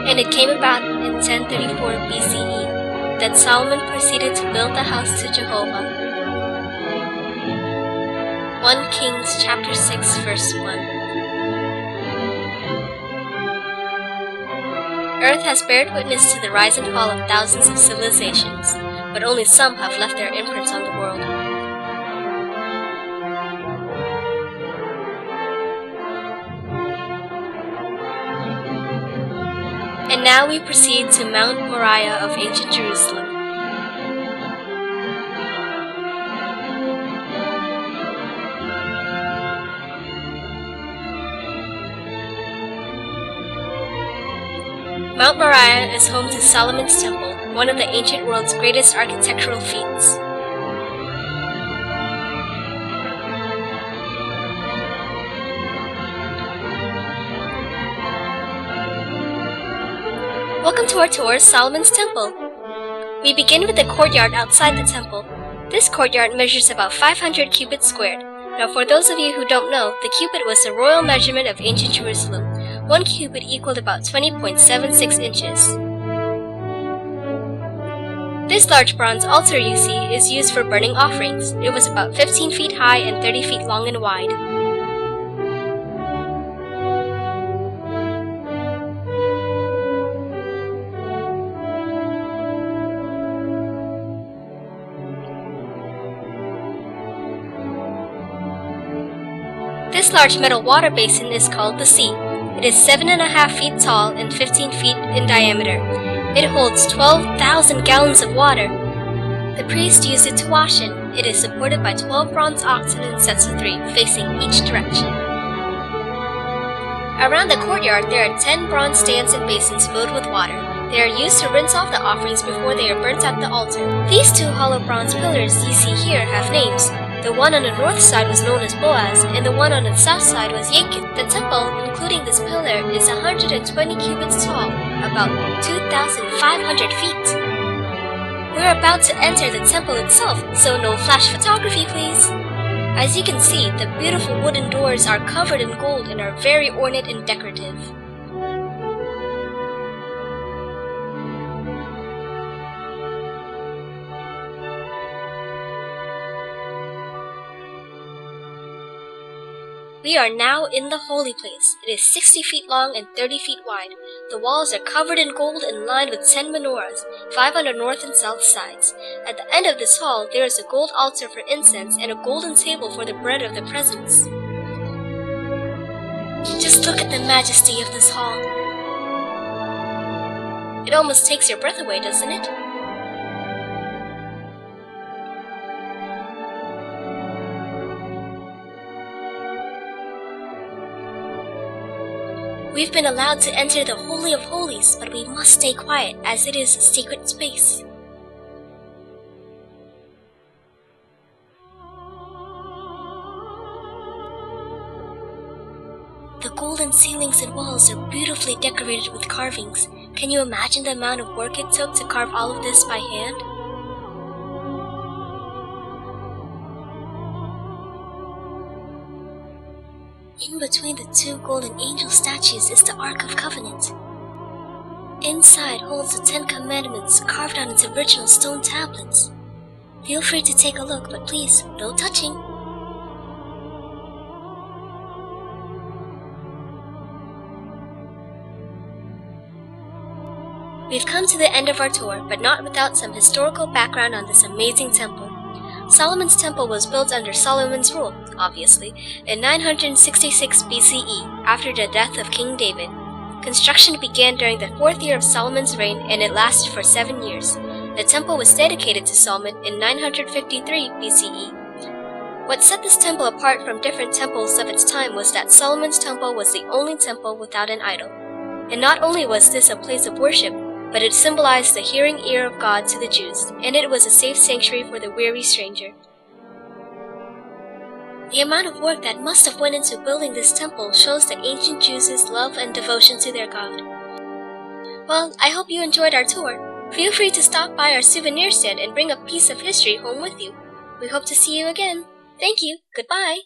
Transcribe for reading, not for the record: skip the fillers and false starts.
And it came about in 1034 BCE that Solomon proceeded to build the house to Jehovah. 1 Kings chapter 6 verse 1. Earth has bared witness to the rise and fall of thousands of civilizations, but only some have left their imprints on the world. And now we proceed to Mount Moriah of ancient Jerusalem. Mount Moriah is home to Solomon's Temple, one of the ancient world's greatest architectural feats. Welcome to our tour of Solomon's Temple. We begin with the courtyard outside the temple. This courtyard measures about 500 cubits squared. Now for those of you who don't know, the cubit was the royal measurement of ancient Jerusalem. 1 cubit equaled about 20.76 inches. This large bronze altar you see is used for burning offerings. It was about 15 feet high and 30 feet long and wide. This large metal water basin is called the sea. It is 7.5 feet tall and 15 feet in diameter. It holds 12,000 gallons of water. The priests use it to wash in. It is supported by 12 bronze oxen in sets of 3, facing each direction. Around the courtyard there are 10 bronze stands and basins filled with water. They are used to rinse off the offerings before they are burnt at the altar. These 2 hollow bronze pillars you see here have names. The one on the north side was known as Boaz, and the one on the south side was Yakin. The temple, including this pillar, is 120 cubits tall, about 2,500 feet. We're about to enter the temple itself, so no flash photography please. As you can see, the beautiful wooden doors are covered in gold and are very ornate and decorative. We are now in the holy place. It is 60 feet long and 30 feet wide. The walls are covered in gold and lined with 10 menorahs, 5 on the north and south sides. At the end of this hall, there is a gold altar for incense and a golden table for the bread of the presence. Just look at the majesty of this hall. It almost takes your breath away, doesn't it? We've been allowed to enter the Holy of Holies, but we must stay quiet as it is a sacred space. The golden ceilings and walls are beautifully decorated with carvings. Can you imagine the amount of work it took to carve all of this by hand? In between the 2 golden angel statues is the Ark of Covenant. Inside holds the 10 Commandments carved on its original stone tablets. Feel free to take a look, but please, no touching. We've come to the end of our tour, but not without some historical background on this amazing temple. Solomon's temple was built under Solomon's rule, obviously, in 966 BCE, after the death of King David. Construction began during the 4th year of Solomon's reign, and it lasted for 7 years. The temple was dedicated to Solomon in 953 BCE. What set this temple apart from different temples of its time was that Solomon's temple was the only temple without an idol. And not only was this a place of worship, but it symbolized the hearing ear of God to the Jews, and it was a safe sanctuary for the weary stranger. The amount of work that must have went into building this temple shows the ancient Jews' love and devotion to their God. Well, I hope you enjoyed our tour. Feel free to stop by our souvenir stand and bring a piece of history home with you. We hope to see you again. Thank you. Goodbye.